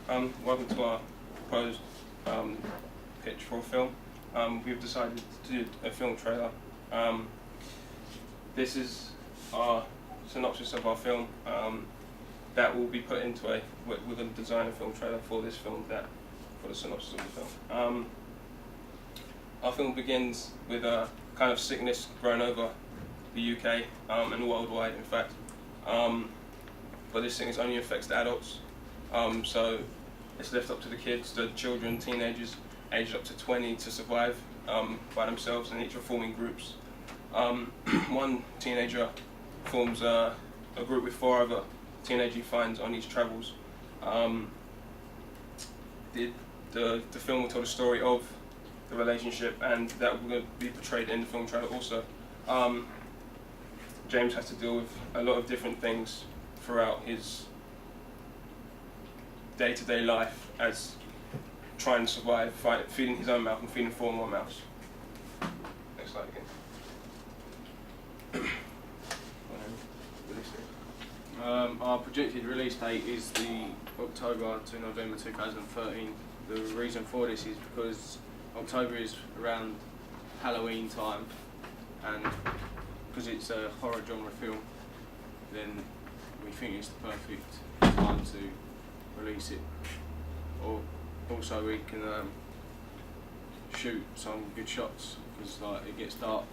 Welcome to our proposed pitch for a film. We've decided to do a film trailer. This is our synopsis of our film that will be put into we're going to design a film trailer for this film, for the synopsis of the film. Our film begins with a kind of sickness grown over the UK and worldwide, in fact. But this sickness only affects the adults. So it's left up to the kids, the children, teenagers, aged up to 20 to survive by themselves, and each are forming groups. One teenager forms a group with 4 other teenagers he finds on his travels. The film will tell the story of the relationship, and that will be portrayed in the film trailer also. James has to deal with a lot of different things throughout his day-to-day life as trying to survive, feeding his own mouth and feeding 4 more mouths. Next slide again. Our projected release date is the October to November 2013. The reason for this is because October is around Halloween time, and because it's a horror genre film, then we think it's the perfect time to release it. Or also we can shoot some good shots, because it gets dark.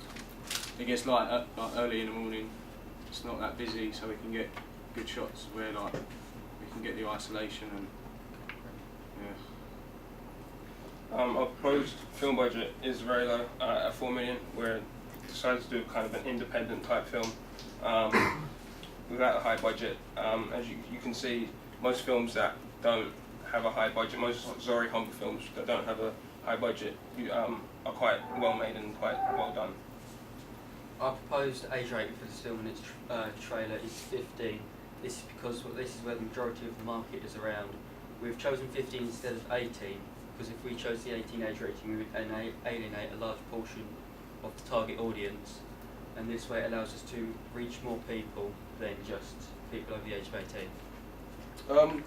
It gets light early in the morning. It's not that busy, so we can get good shots where we can get the isolation and Our proposed film budget is very low, at 4 million. We're decided to do kind of an independent type film without a high budget. As you can see, most films that don't have a high budget, most Zori Humber films that don't have a high budget, are quite well made and quite well done. Our proposed age rating for this film and its trailer is 15. This is because this is where the majority of the market is around. We've chosen 15 instead of 18 because if we chose the 18 age rating, we would alienate a large portion of the target audience, and this way it allows us to reach more people than just people over the age of 18.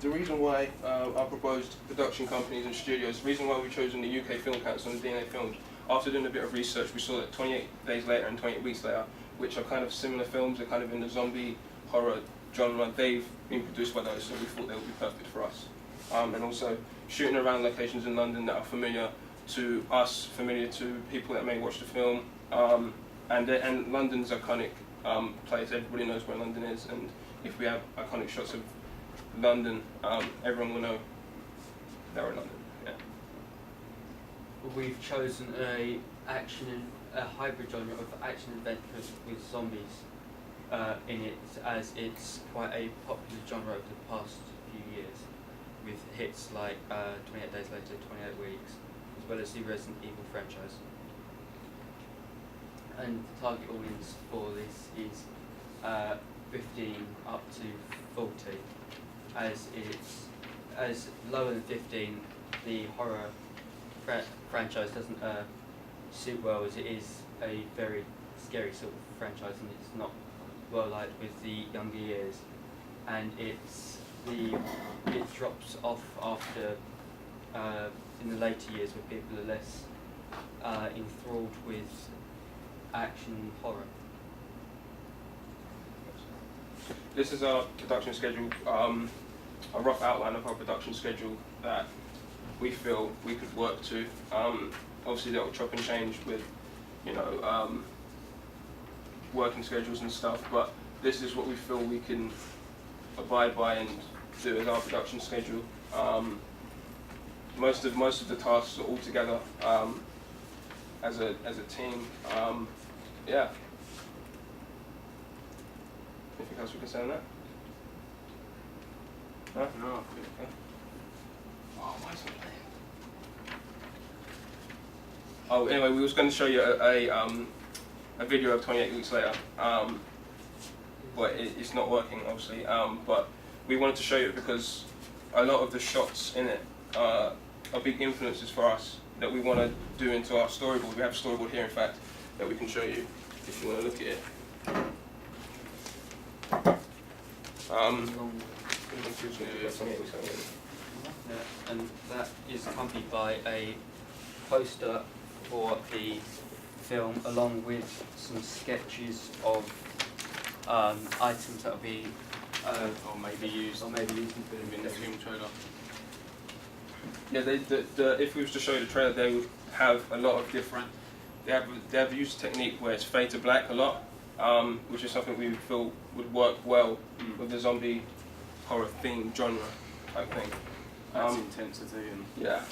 The reason why our proposed production companies and studios, the reason why we've chosen the UK Film Council and DNA Films, after doing a bit of research, we saw that 28 Days Later and 28 Weeks Later, which are kind of similar films, they're kind of in the zombie horror genre, they've been produced by those, so we thought they would be perfect for us. And also shooting around locations in London that are familiar to us, familiar to people that may watch the film, and London's iconic place. Everybody knows where London is, and if we have iconic shots of London, everyone will know they're in London. Yeah. We've chosen a hybrid genre of action adventure with zombies in it, as it's quite a popular genre over the past few years, with hits like 28 Days Later, 28 Weeks, as well as the Resident Evil franchise. And the target audience for this is 15 up to 40, as lower than 15, the horror franchise doesn't suit well, as it is a very scary sort of franchise, and it's not well liked with the younger years, and it drops off after in the later years, where people are less enthralled with action horror. This is our production schedule, a rough outline of our production schedule that we feel we could work to. Obviously that will chop and change with, working schedules and stuff, but this is what we feel we can abide by and do as our production schedule. Most of the tasks are all together as a team. Yeah. Anything else we can say on that? No? No. Okay. Oh, why isn't it playing? Oh, anyway, we was going to show you a video of 28 Weeks Later, but it's not working, obviously. But we wanted to show you it because a lot of the shots in it are big influences for us that we want to do into our storyboard. We have a storyboard here, in fact, that we can show you if you want to look at it. Yeah, and that is accompanied by a poster for the film, along with some sketches of items that will be or maybe used or maybe used in in the film trailer. Yeah, if we was to show the trailer, they would have a lot of different. They have used a technique where it's fade to black a lot, which is something we feel would work well with the zombie horror theme genre type thing. That's intensity and Yeah.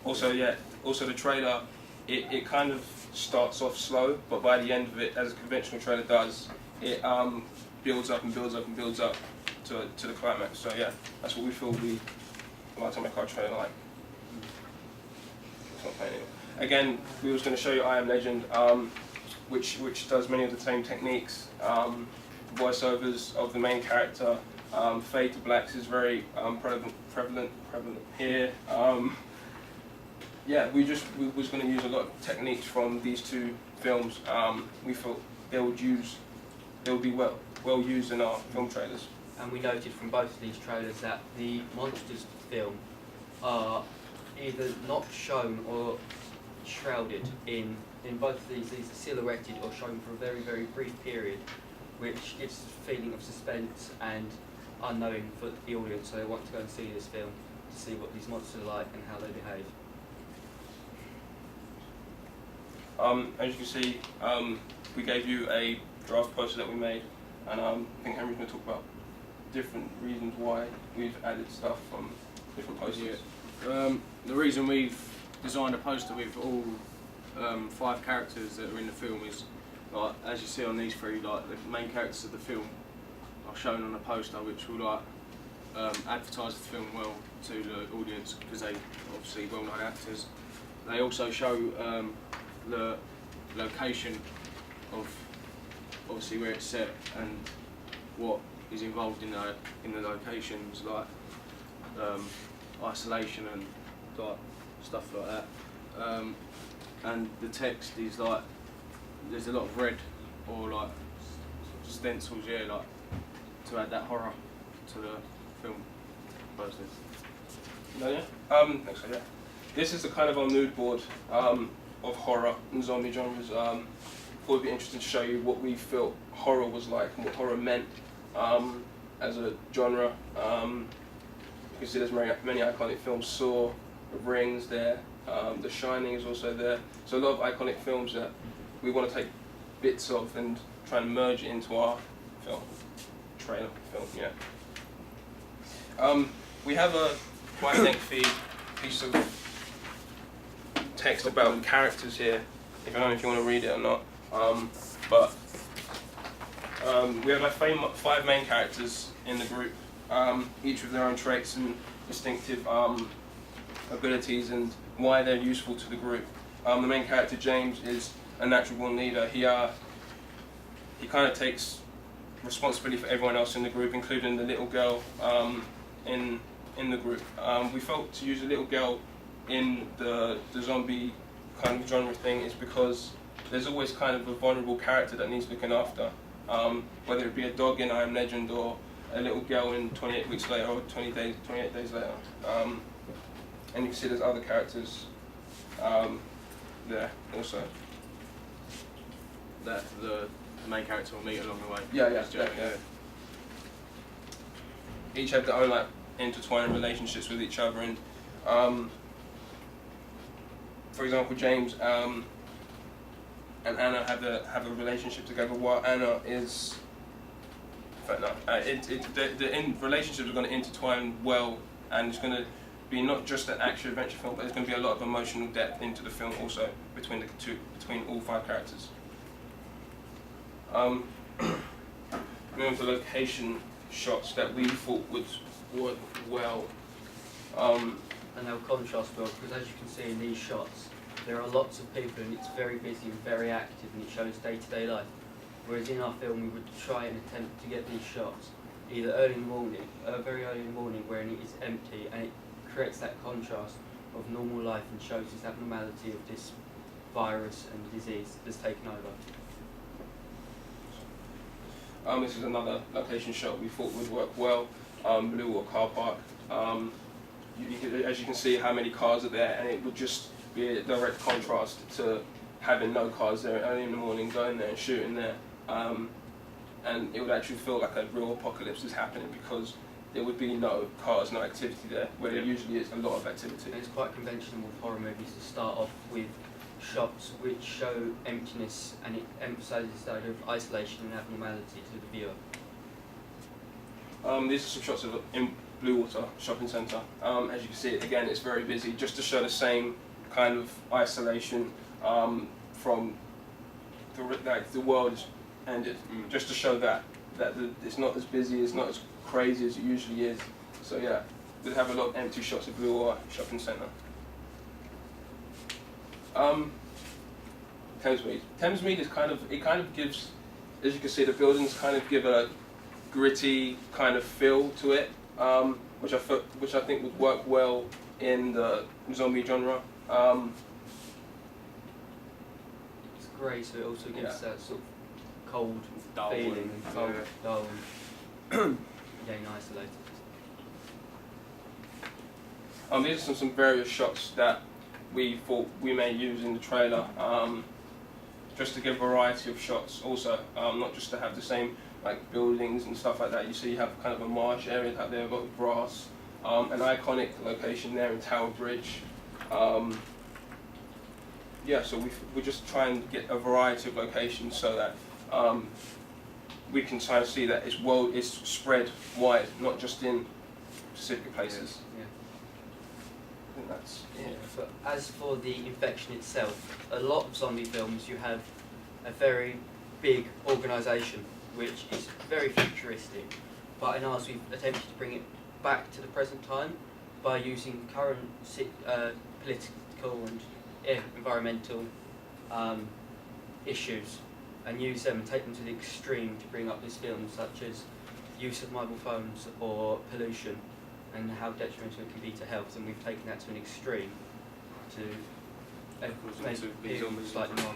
Also the trailer, it kind of starts off slow, but by the end of it, as a conventional trailer does, it builds up and builds up and builds up to the climax. So yeah, that's what we feel we like to make our trailer like. It's not playing anymore. Again, we was going to show you I Am Legend, which does many of the same techniques. Voiceovers of the main character, fade to blacks is very prevalent here. Yeah, we was going to use a lot of techniques from these two films. We thought they would be well used in our film trailers. And we noted from both of these trailers that the monsters film are either not shown or shrouded in both of these are silhouetted or shown for a very, very brief period, which gives a feeling of suspense and unknowing for the audience, so they want to go and see this film to see what these monsters are like and how they behave. As you can see, we gave you a draft poster that we made, and I think Henry's going to talk about different reasons why we've added stuff from different posters. Yeah. The reason we've designed a poster with all 5 characters that are in the film is, like, as you see on these 3, like the main characters of the film are shown on a poster, which will like advertise the film well to the audience because they obviously well-known actors. They also show the location of obviously where it's set and what is involved in the locations, like isolation and like stuff like that. And the text is like there's a lot of red or like stencils, yeah, like to add that horror to the film posters. No, yeah. Thanks for that. This is the kind of our mood board of horror and zombie genres. Thought it'd be interesting to show you what we felt horror was like and what horror meant as a genre. You can see there's many iconic films. Saw, The Ring's there, The Shining is also there. So a lot of iconic films that we want to take bits of and try and merge it into our film, trailer film, yeah. We have a quite lengthy piece of text about characters here. I don't know if you want to read it or not, but we have like 5 main characters in the group, each with their own traits and distinctive abilities and why they're useful to the group. The main character James is a natural born leader. He kind of takes responsibility for everyone else in the group, including the little girl in the group. We felt to use a little girl in the zombie kind of genre thing is because there's always kind of a vulnerable character that needs looking after, whether it be a dog in I Am Legend or a little girl in 28 Weeks Later or 28 Days Later. And you can see there's other characters there also. That the main character will meet along the way. Yeah. Each have their own like intertwining relationships with each other, and for example, James and Anna have a relationship together. While Anna is, the relationships are going to intertwine well, and it's going to be not just an action adventure film, but there's going to be a lot of emotional depth into the film also between all 5 characters. Moving to location shots that we thought would work well. And they'll contrast well, because as you can see in these shots, there are lots of people and it's very busy and very active and it shows day-to-day life. Whereas in our film we would try and attempt to get these shots either early in the morning, very early in the morning where it is empty, and it creates that contrast of normal life and shows this abnormality of this virus and disease that's taken over. This is another location shot we thought would work well. Blue Water Car Park. as you can see how many cars are there, and it would just be a direct contrast to having no cars there early in the morning, going there and shooting there. And it would actually feel like a real apocalypse is happening because there would be no cars, no activity there, where there usually is a lot of activity. And it's quite conventional with horror movies to start off with shots which show emptiness, and it emphasises the idea of isolation and abnormality to the viewer. These are some shots of in Bluewater Shopping Centre. As you can see, again, it's very busy, just to show the same kind of isolation from the world is ended. Just to show that it's not as busy, it's not as crazy as it usually is. So yeah, we have a lot of empty shots of Bluewater Shopping Centre. Thamesmead. Thamesmead is kind of gives, as you can see, the buildings kind of give a gritty kind of feel to it, which I think would work well in the zombie genre. It's grey, so it also gives that sort of cold Dull feeling and cold, dull, and getting isolated. These are some various shots that we thought we may use in the trailer, just to give a variety of shots also, not just to have the same like buildings and stuff like that. You see you have kind of a marsh area out there, a lot of grass, an iconic location there in Tower Bridge. Yeah, so we just try and get a variety of locations so that we can try to see that it's spread wide, not just in specific places. Yeah. I think that's it. But as for the infection itself, a lot of zombie films you have a very big organisation, which is very futuristic. But in ours, we've attempted to bring it back to the present time by using current political and environmental issues, and use them and take them to the extreme to bring up this film, such as use of mobile phones or pollution, and how detrimental it can be to health. And we've taken that to an extreme to make it slightly more